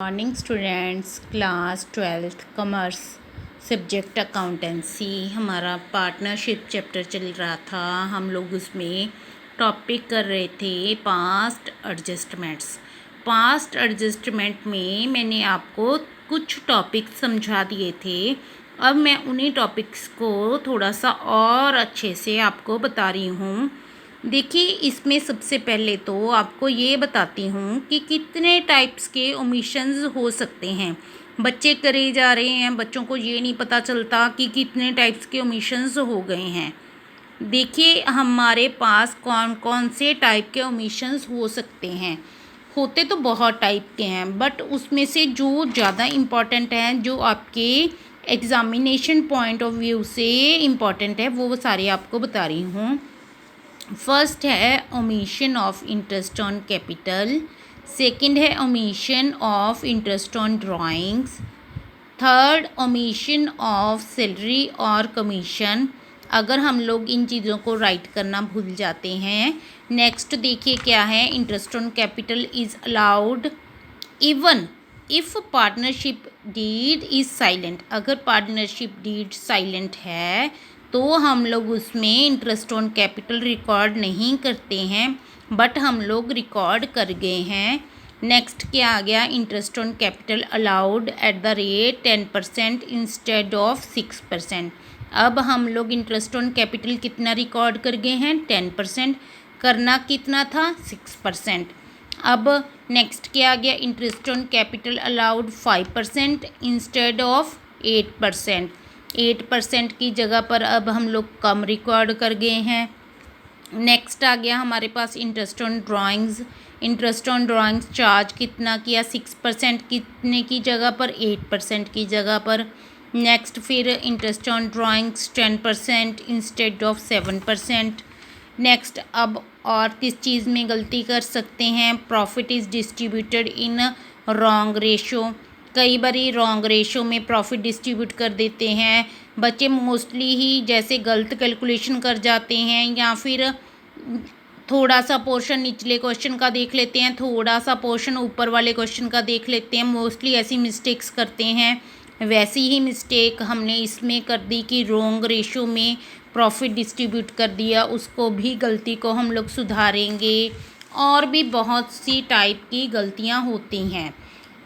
Morning students, class 12th commerce, subject accountancy. हमारा partnership chapter चल रहा था। हम लोग उसमें टॉपिक कर रहे थे पास्ट एडजस्टमेंट्स। पास्ट एडजस्टमेंट में मैंने आपको कुछ टॉपिक समझा दिए थे। अब मैं उन्हीं टॉपिक्स को थोड़ा सा और अच्छे से आपको बता रही हूँ। देखिए, इसमें सबसे पहले तो आपको ये बताती हूँ कि कितने टाइप्स के ओमिशंस हो सकते हैं। बच्चे करे जा रहे हैं, बच्चों को ये नहीं पता चलता कि कितने टाइप्स के ओमिशंस हो गए हैं। देखिए, हमारे पास कौन कौन से टाइप के ओमिशंस हो सकते हैं। होते तो बहुत टाइप के हैं, बट उसमें से जो ज़्यादा इम्पॉर्टेंट हैं, जो आपके एग्ज़ामिनेशन पॉइंट ऑफ व्यू से इम्पॉर्टेंट है, वो सारे आपको बता रही हूँ। फर्स्ट है omission of interest on capital. Second है omission of interest on drawings. Third, omission of salary और कमीशन, अगर हम लोग इन चीज़ों को राइट करना भूल जाते हैं। नेक्स्ट देखिए क्या है, interest on capital is allowed even if partnership deed is silent. अगर पार्टनरशिप डीड साइलेंट है तो हम लोग उसमें इंटरेस्ट ऑन कैपिटल रिकॉर्ड नहीं करते हैं, बट हम लोग रिकॉर्ड कर गए हैं। नेक्स्ट क्या आ गया, interest on capital allowed at the rate 10% instead of 6%। अब हम लोग इंटरेस्ट ऑन कैपिटल कितना रिकॉर्ड कर गए हैं, 10%। करना कितना था, 6%। अब नेक्स्ट क्या आ गया, interest on capital allowed 5% instead of 8%। 8% की जगह पर अब हम लोग कम रिकॉर्ड कर गए हैं। नेक्स्ट आ गया हमारे पास interest on drawings. Interest on drawings charge कितना किया, 6% कितने की जगह पर, 8% की जगह पर। नेक्स्ट फिर interest on drawings 10% instead of 7%। Next अब और किस चीज़ में गलती कर सकते हैं, profit is distributed in wrong ratio. कई बारी रॉन्ग रेशो में प्रॉफिट डिस्ट्रीब्यूट कर देते हैं। बच्चे मोस्टली ही जैसे गलत कैलकुलेशन कर जाते हैं, या फिर थोड़ा सा पोर्शन निचले क्वेश्चन का देख लेते हैं, थोड़ा सा पोर्शन ऊपर वाले क्वेश्चन का देख लेते हैं। मोस्टली ऐसी मिस्टेक्स करते हैं। वैसी ही मिस्टेक हमने इसमें कर दी कि रॉन्ग रेशो में प्रॉफिट डिस्ट्रीब्यूट कर दिया, उसको भी गलती को हम लोग सुधारेंगे। और भी बहुत सी टाइप की गलतियां होती हैं।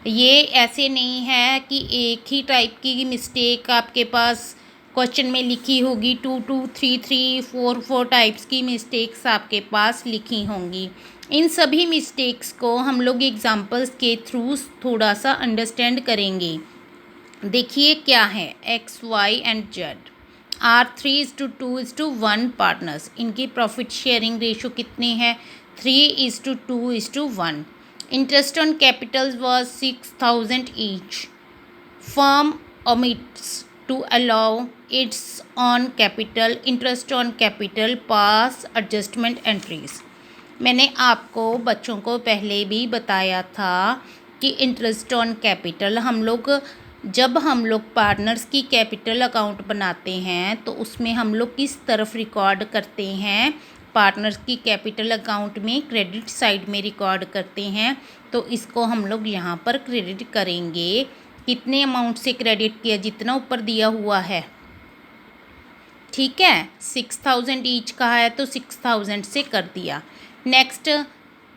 ये ऐसे नहीं है कि एक ही टाइप की मिस्टेक आपके पास क्वेश्चन में लिखी होगी, 2 2 3 3 4 4 टाइप्स की मिस्टेक्स आपके पास लिखी होंगी। इन सभी मिस्टेक्स को हम लोग एग्जांपल्स के थ्रू थोड़ा सा अंडरस्टैंड करेंगे। देखिए क्या है, X Y and Z are 3:2:1 partners. इनकी प्रॉफिट शेयरिंग रेशो कितनी है, 3:2:1। Interest on capital was 6,000 each. Firm omits to allow its on capital interest on capital pass adjustment entries। मैंने आपको बच्चों को पहले भी बताया था कि इंटरेस्ट ऑन कैपिटल जब हम लोग पार्टनर्स की कैपिटल अकाउंट बनाते हैं तो उसमें हम लोग किस तरफ रिकॉर्ड करते हैं, पार्टनर्स की कैपिटल अकाउंट में क्रेडिट साइड में रिकॉर्ड करते हैं। तो इसको हम लोग यहाँ पर क्रेडिट करेंगे। कितने अमाउंट से क्रेडिट किया, जितना ऊपर दिया हुआ है, ठीक है। 6,000 ईच कहा है तो 6,000 से कर दिया। नेक्स्ट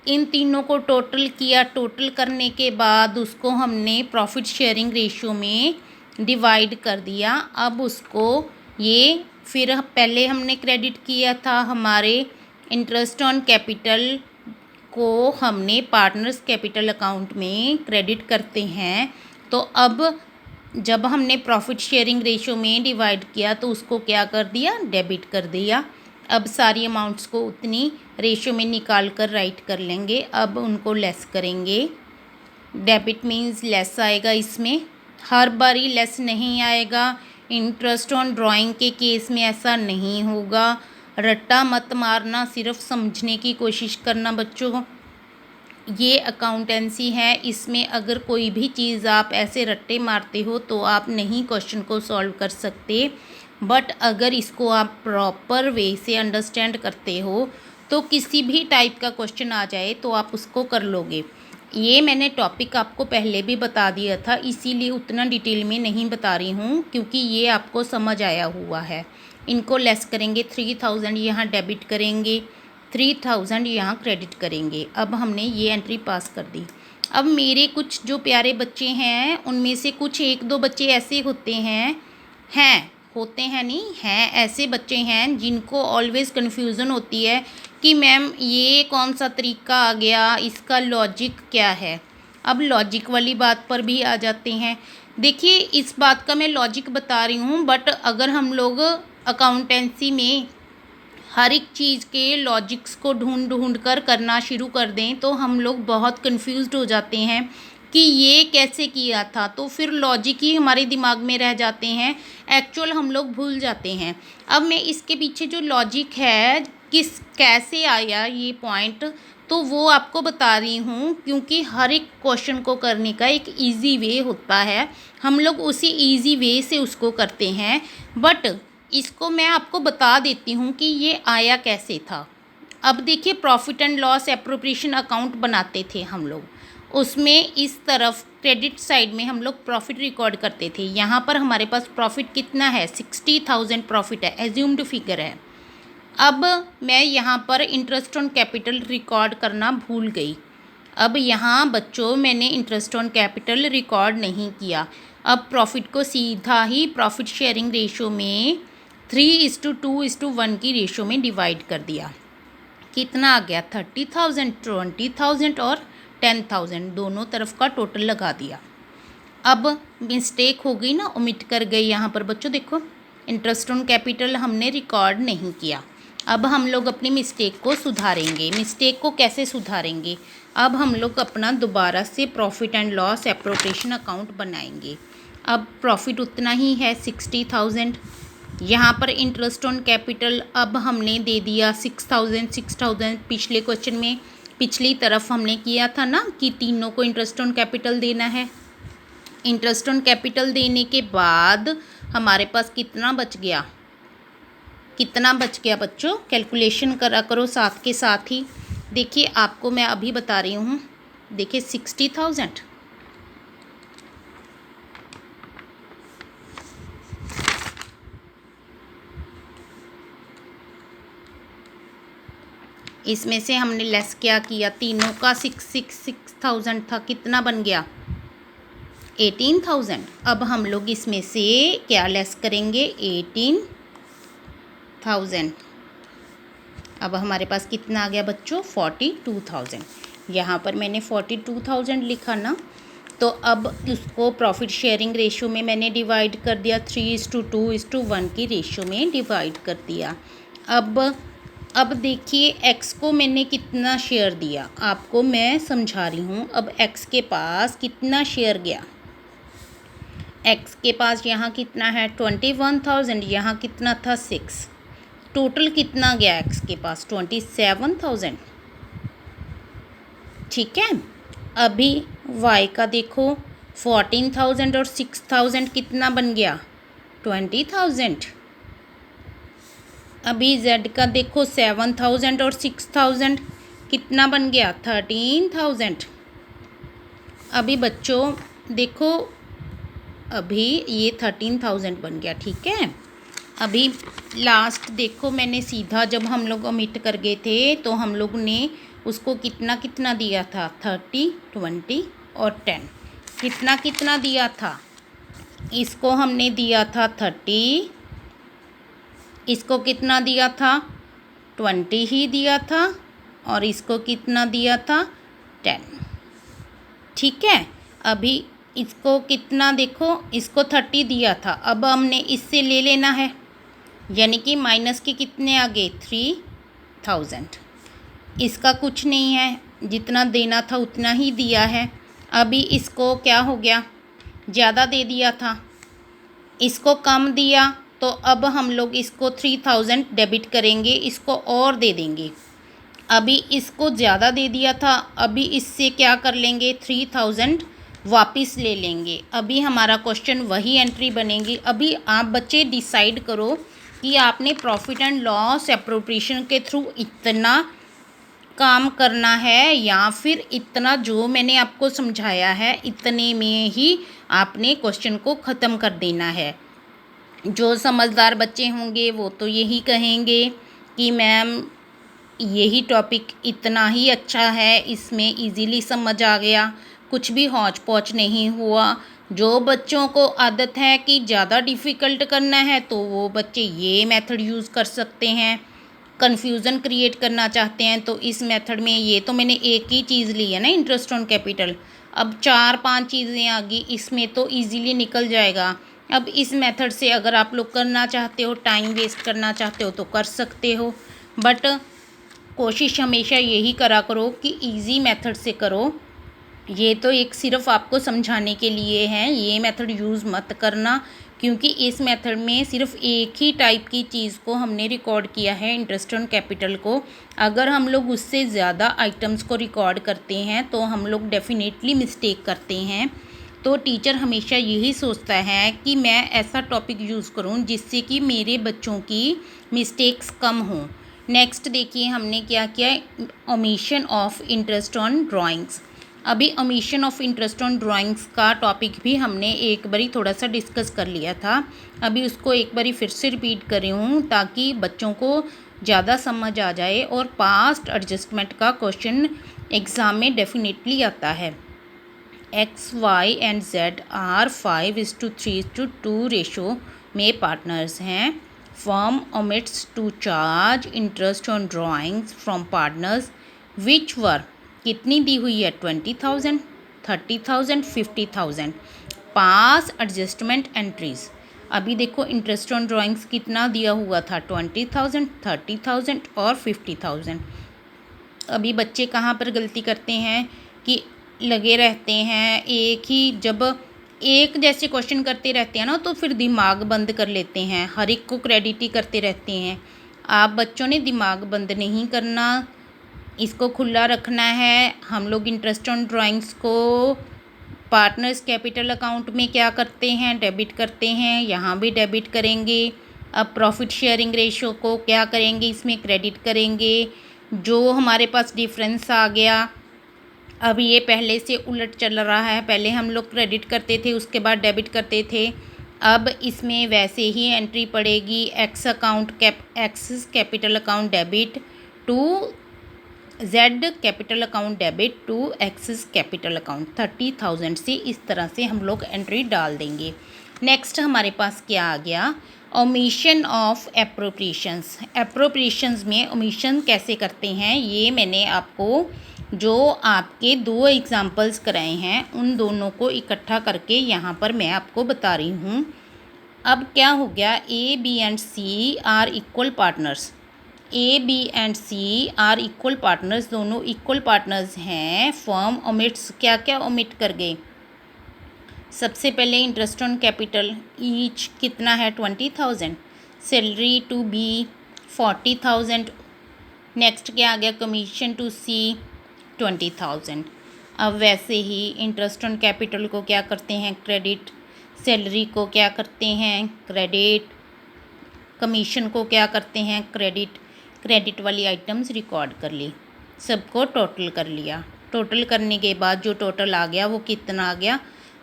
इन तीनों को टोटल किया। टोटल करने के बाद उसको हमने प्रॉफिट शेयरिंग रेशियो में डिवाइड कर दिया। अब उसको ये फिर पहले हमने क्रेडिट किया था हमारे इंटरेस्ट ऑन कैपिटल को हमने पार्टनर्स कैपिटल अकाउंट में क्रेडिट करते हैं। तो अब जब हमने प्रॉफिट शेयरिंग रेशियो में डिवाइड किया तो उसको क्या कर दिया, डेबिट कर दिया। अब सारी अमाउंट्स को उतनी रेशियो में निकाल कर राइट कर लेंगे। अब उनको लेस करेंगे। डेबिट मीन्स लेस आएगा, इसमें हर बारी लेस नहीं आएगा। इंटरेस्ट ऑन ड्राइंग के केस में ऐसा नहीं होगा। रट्टा मत मारना, सिर्फ समझने की कोशिश करना बच्चों। ये अकाउंटेंसी है, इसमें अगर कोई भी चीज़ आप ऐसे रट्टे मारते हो तो आप नहीं क्वेश्चन को सॉल्व कर सकते। बट अगर इसको आप प्रॉपर वे से अंडरस्टैंड करते हो तो किसी भी टाइप का क्वेश्चन आ जाए तो आप उसको कर लोगे। ये मैंने टॉपिक आपको पहले भी बता दिया था, इसीलिए उतना डिटेल में नहीं बता रही हूँ, क्योंकि ये आपको समझ आया हुआ है। इनको लेस करेंगे, 3000 यहाँ डेबिट करेंगे, 3000 यहाँ क्रेडिट करेंगे। अब हमने ये एंट्री पास कर दी। अब मेरे कुछ जो प्यारे बच्चे हैं उनमें से कुछ एक दो बच्चे ऐसे होते हैं नहीं हैं, ऐसे बच्चे हैं जिनको ऑलवेज़ कन्फ्यूज़न होती है कि मैम ये कौन सा तरीका आ गया, इसका लॉजिक क्या है। अब लॉजिक वाली बात पर भी आ जाते हैं। देखिए, इस बात का मैं लॉजिक बता रही हूँ, बट अगर हम लोग अकाउंटेंसी में हर एक चीज़ के लॉजिक्स को ढूंढ कर करना शुरू कर दें तो हम लोग बहुत कंफ्यूज्ड हो जाते हैं कि ये कैसे किया था, तो फिर लॉजिक ही हमारे दिमाग में रह जाते हैं, एक्चुअल हम लोग भूल जाते हैं। अब मैं इसके पीछे जो लॉजिक है कैसे आया ये पॉइंट, तो वो आपको बता रही हूँ, क्योंकि हर एक क्वेश्चन को करने का एक इजी वे होता है, हम लोग उसी इजी वे से उसको करते हैं। बट इसको मैं आपको बता देती हूँ कि ये आया कैसे था। अब देखिए, profit and loss appropriation account बनाते थे हम लोग, उसमें इस तरफ क्रेडिट साइड में हम लोग प्रॉफिट रिकॉर्ड करते थे। यहाँ पर हमारे पास प्रॉफिट कितना है, 60,000 प्रॉफिट है, एज्यूम्ड फिगर है। अब मैं यहाँ पर इंटरेस्ट ऑन कैपिटल रिकॉर्ड करना भूल गई। अब यहाँ बच्चों मैंने इंटरेस्ट ऑन कैपिटल रिकॉर्ड नहीं किया। अब प्रॉफिट को सीधा ही प्रॉफिट शेयरिंग रेशो में 3:2:1 की रेशो में डिवाइड कर दिया। कितना आ गया, 30,000, 20,000 और 10,000, दोनों तरफ का टोटल लगा दिया। अब मिस्टेक हो गई ना, ओमिट कर गई यहाँ पर बच्चों। देखो, इंटरेस्ट ऑन कैपिटल हमने रिकॉर्ड नहीं किया। अब हम लोग अपनी मिस्टेक को सुधारेंगे। मिस्टेक को कैसे सुधारेंगे, अब हम लोग अपना दोबारा से profit and loss appropriation account बनाएंगे। अब प्रॉफिट उतना ही है, 60,000। यहाँ पर इंटरेस्ट ऑन कैपिटल अब हमने दे दिया 6,000। पिछले क्वेश्चन में पिछली तरफ हमने किया था ना कि तीनों को इंटरेस्ट ऑन कैपिटल देना है। इंटरेस्ट ऑन कैपिटल देने के बाद हमारे पास कितना बच गया, बच्चों, कैलकुलेशन करा करो साथ के साथ ही। देखिए, आपको मैं अभी बता रही हूँ। देखिए, 60,000 इसमें से हमने लेस क्या किया, तीनों का 6,000 था, कितना बन गया, 18,000। अब हम लोग इसमें से क्या लेस करेंगे, 18,000। अब हमारे पास कितना आ गया बच्चों, 42,000। यहाँ पर मैंने 42,000 लिखा ना, तो अब उसको प्रॉफिट शेयरिंग रेशो में मैंने डिवाइड कर दिया, 3:2:1 की रेशो में डिवाइड कर दिया। अब देखिए, x को मैंने कितना शेयर दिया, आपको मैं समझा रही हूँ। अब x के पास कितना शेयर गया, x के पास यहाँ कितना है, 21,000, यहाँ कितना था, 6, टोटल कितना गया x के पास, 27,000। ठीक है। अभी y का देखो, 14,000 और 6,000 कितना बन गया, 20,000। अभी z का देखो, 7,000 और 6,000 कितना बन गया, 13,000। अभी बच्चों देखो, अभी ये 13,000 बन गया। ठीक है। अभी लास्ट देखो, मैंने सीधा जब हम लोग ओमिट कर गए थे तो हम लोग ने उसको कितना कितना दिया था, 30, 20 और 10। कितना कितना दिया था, इसको हमने दिया था 30, इसको कितना दिया था, 20 ही दिया था, और इसको कितना दिया था, 10। ठीक है। अभी इसको कितना देखो, इसको 30 दिया था, अब हमने इससे ले लेना है, यानी कि माइनस के कितने आ गए, 3,000। इसका कुछ नहीं है, जितना देना था उतना ही दिया है। अभी इसको क्या हो गया, ज़्यादा दे दिया था, इसको कम दिया, तो अब हम लोग इसको 3,000 डेबिट करेंगे, इसको और दे देंगे। अभी इसको ज़्यादा दे दिया था, अभी इससे क्या कर लेंगे, 3,000 वापस ले लेंगे। अभी हमारा क्वेश्चन वही एंट्री बनेगी। अभी आप बच्चे डिसाइड करो कि आपने प्रॉफिट एंड लॉस एप्रोप्रिएशन के थ्रू इतना काम करना है या फिर इतना जो मैंने आपको समझाया है इतने में ही आपने क्वेश्चन को ख़त्म कर देना है। जो समझदार बच्चे होंगे वो तो यही कहेंगे कि मैम यही टॉपिक इतना ही अच्छा है, इसमें इजीली समझ आ गया, कुछ भी हौच पौच नहीं हुआ। जो बच्चों को आदत है कि ज़्यादा डिफ़िकल्ट करना है तो वो बच्चे ये मेथड यूज़ कर सकते हैं। कन्फ्यूज़न क्रिएट करना चाहते हैं तो इस मेथड में, ये तो मैंने एक ही चीज़ ली है ना, इंटरेस्ट ऑन कैपिटल, अब 4-5 चीज़ें आ गई, इसमें तो इजीली निकल जाएगा। अब इस मेथड से अगर आप लोग करना चाहते हो, टाइम वेस्ट करना चाहते हो तो कर सकते हो, बट कोशिश हमेशा यही करा करो कि इजी मेथड से करो। ये तो एक सिर्फ आपको समझाने के लिए है, ये मेथड यूज़ मत करना, क्योंकि इस मेथड में सिर्फ एक ही टाइप की चीज़ को हमने रिकॉर्ड किया है, इंटरेस्ट ऑन कैपिटल को। अगर हम लोग उससे ज़्यादा आइटम्स को रिकॉर्ड करते हैं तो हम लोग डेफिनेटली मिस्टेक करते हैं। तो टीचर हमेशा यही सोचता है कि मैं ऐसा टॉपिक यूज़ करूं जिससे कि मेरे बच्चों की मिस्टेक्स कम हों। नेक्स्ट देखिए हमने क्या किया, omission of interest on drawings. अभी omission of interest on drawings का टॉपिक भी हमने एक बारी थोड़ा सा डिस्कस कर लिया था। अभी उसको एक बारी फिर से रिपीट कर रही हूँ ताकि बच्चों को ज़्यादा समझ आ जाए, और पास्ट एडजस्टमेंट का क्वेश्चन एग्ज़ाम में डेफिनेटली आता है। X Y and Z are 5:3:2 ratio में पार्टनर्स हैं। Firm omits to charge interest on drawings from partners whichever, कितनी दी हुई है, 20,000, 30,000, 50,000। पास एडजस्टमेंट एंट्रीज, अभी देखो इंटरेस्ट ऑन ड्राइंग्स कितना दिया हुआ था, 20,000, 30,000 और 50,000। अभी बच्चे कहाँ पर गलती करते हैं कि लगे रहते हैं एक ही, जब एक जैसे क्वेश्चन करते रहते हैं ना तो फिर दिमाग बंद कर लेते हैं, हर एक को क्रेडिट ही करते रहते हैं। आप बच्चों ने दिमाग बंद नहीं करना, इसको खुला रखना है। हम लोग इंटरेस्ट ऑन ड्राइंग्स को पार्टनर्स कैपिटल अकाउंट में क्या करते हैं, डेबिट करते हैं, यहाँ भी डेबिट करेंगे। अब प्रॉफिट शेयरिंग रेशो को क्या करेंगे, इसमें क्रेडिट करेंगे। जो हमारे पास डिफरेंस आ गया, अब ये पहले से उलट चल रहा है, पहले हम लोग क्रेडिट करते थे उसके बाद डेबिट करते थे, अब इसमें वैसे ही एंट्री पड़ेगी, X's capital account debit to Z capital account debit to X's capital account. 30,000 से इस तरह से हम लोग एंट्री डाल देंगे। नेक्स्ट हमारे पास क्या आ गया, ओमिशन ऑफ एप्रोप्रिएशंस। एप्रोप्रिएशंस में ओमिशन कैसे करते हैं, ये मैंने आपको जो आपके 2 एग्जाम्पल्स कराए हैं उन दोनों को इकट्ठा करके यहाँ पर मैं आपको बता रही हूँ। अब क्या हो गया, A B and C are equal partners. A B and C are equal partners, दोनों इक्वल पार्टनर्स हैं। फर्म ओमिट्स, क्या क्या ओमिट कर गए, सबसे पहले इंटरेस्ट ऑन कैपिटल ईच कितना है, 20,000। Salary to be 40,000। नेक्स्ट क्या आ गया, कमीशन टू सी 20,000। अब वैसे ही इंटरेस्ट ऑन कैपिटल को क्या करते हैं, क्रेडिट, सैलरी को क्या करते हैं, क्रेडिट, कमीशन को क्या करते हैं, क्रेडिट। क्रेडिट वाली आइटम्स रिकॉर्ड कर ली, सबको टोटल कर लिया। टोटल करने के बाद जो टोटल आ गया वो कितना आ गया,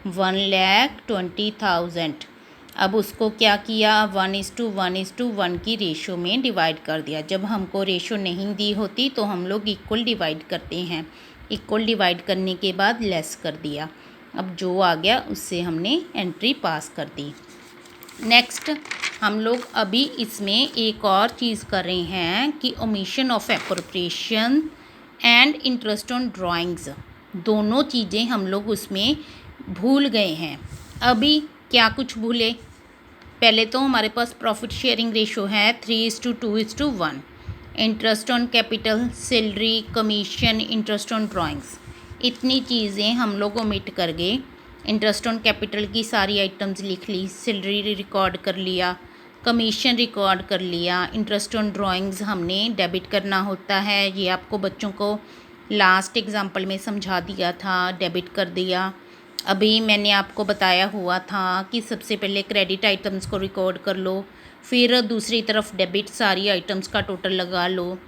1,20,000। अब उसको क्या किया, 1:1:1 की रेशो में डिवाइड कर दिया। जब हमको रेशो नहीं दी होती तो हम लोग इक्वल डिवाइड करते हैं, इक्वल डिवाइड करने के बाद लेस कर दिया। अब जो आ गया उससे हमने एंट्री पास कर दी। नेक्स्ट हम लोग अभी इसमें एक और चीज़ कर रहे हैं कि omission of appropriation and interest on drawings, दोनों चीज़ें हम लोग उसमें भूल गए हैं। अभी क्या कुछ भूले, पहले तो हमारे पास प्रॉफिट शेयरिंग रेशो है 3:2:1। Interest on capital, salary, commission, interest on drawings, इतनी चीज़ें हम लोग ओमिट कर गए। इंटरेस्ट ऑन कैपिटल की सारी आइटम्स लिख ली, सैलरी रिकॉर्ड कर लिया, कमीशन रिकॉर्ड कर लिया, इंटरेस्ट ऑन ड्राइंग्स हमने डेबिट करना होता है, ये आपको बच्चों को लास्ट एग्जाम्पल में समझा दिया था, डेबिट कर दिया। अभी मैंने आपको बताया हुआ था कि सबसे पहले क्रेडिट आइटम्स को रिकॉर्ड कर लो, फिर दूसरी तरफ डेबिट सारी आइटम्स का टोटल लगा लो,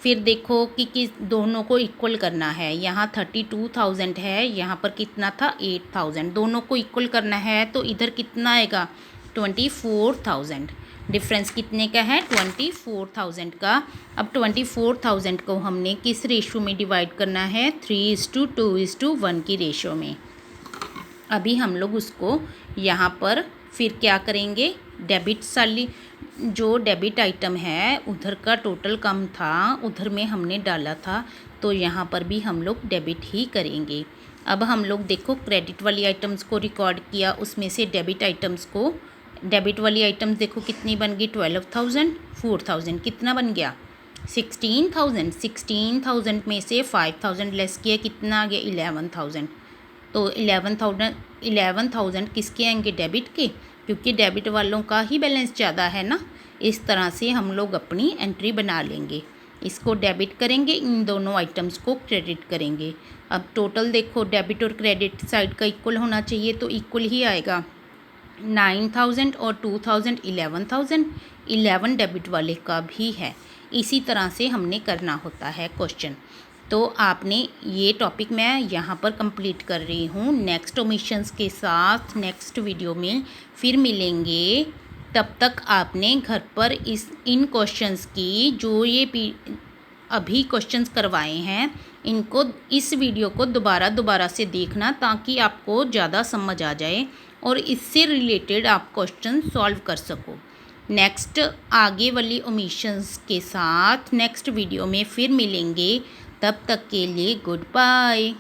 फिर देखो कि किस दोनों को इक्वल करना है। यहाँ 32,000 है, यहाँ पर कितना था 8,000, दोनों को इक्वल करना है तो इधर कितना आएगा 24,000। डिफरेंस कितने का है 24,000 का। अब 24,000 को हमने किस रेशो में डिवाइड करना है 3:2:1 की रेशो में। अभी हम लोग उसको यहाँ पर फिर क्या करेंगे, डेबिट साली जो डेबिट आइटम है उधर का टोटल कम था, उधर में हमने डाला था, तो यहाँ पर भी हम लोग डेबिट ही करेंगे। अब हम लोग देखो क्रेडिट वाली आइटम्स को रिकॉर्ड किया, उसमें से डेबिट आइटम्स को, डेबिट वाली आइटम्स देखो कितनी बन गई 12,000, 4,000 कितना बन गया 16,000। 16,000 में से 5,000 लेस किया, कितना आ गया 11,000। तो 11,000 किसके आएंगे डेबिट के, क्योंकि डेबिट वालों का ही बैलेंस ज़्यादा है ना। इस तरह से हम लोग अपनी एंट्री बना लेंगे, इसको डेबिट करेंगे, इन दोनों आइटम्स को क्रेडिट करेंगे। अब टोटल देखो डेबिट और क्रेडिट साइड का इक्वल होना चाहिए, तो इक्वल ही आएगा 9,000 और 2,000 11,000। 11 डेबिट वाले का भी है। इसी तरह से हमने करना होता है क्वेश्चन। तो आपने ये टॉपिक मैं यहाँ पर कंप्लीट कर रही हूँ। नेक्स्ट ओमिशंस के साथ नेक्स्ट वीडियो में फिर मिलेंगे। तब तक आपने घर पर इन क्वेश्चंस की जो ये अभी क्वेश्चंस करवाए हैं, इनको इस वीडियो को दोबारा से देखना, ताकि आपको ज़्यादा समझ आ जाए और इससे रिलेटेड आप क्वेश्चन सॉल्व कर सको। नेक्स्ट आगे वाली ओमिशंस के साथ नेक्स्ट वीडियो में फिर मिलेंगे। तब तक के लिए गुड बाय।